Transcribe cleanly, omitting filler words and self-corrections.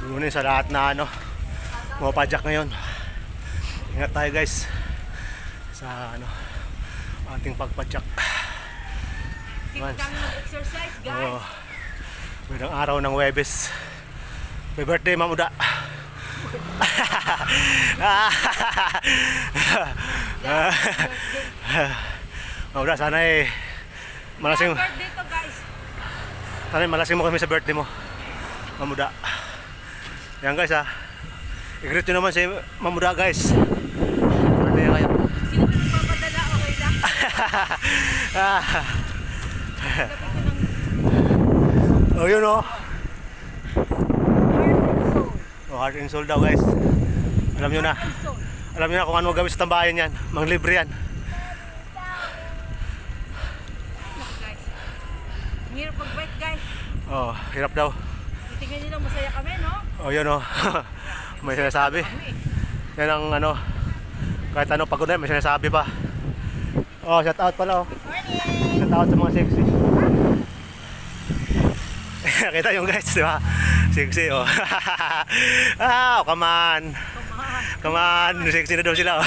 Yun sa lahat na mga padyak ngayon. Ingat tayo guys sa ating pagpadyak. Mag-exercise guys. Magandang araw ng Huwebes. May birthday Mamuda. Mamuda, sana malasing. Birthday to guys. Sana malasing mo kami sa birthday mo, Mamuda. Yan guys i-greet nyo naman si Mamuda guys. Birthday kayo. Sino po papadala? Okay lang. Oh yun Heart and soul. Heart and soul daw guys. Alam nyo na. Heart and soul. Alam nyo na kung ano gawin sa tambayan yan. Manglibre yan. Guys. Ang hirap mag-bike guys. Oh, hirap daw. Titingnan nyo lang masaya kami, no? Oh yun may sinasabi. Yan ang kahit pagod na may sinasabi pa. Oh, shout out pala Morning! Shout out sa mga sexy. Kita yung guys, di ba? Sexy come on. Come on, sexy na daw sila.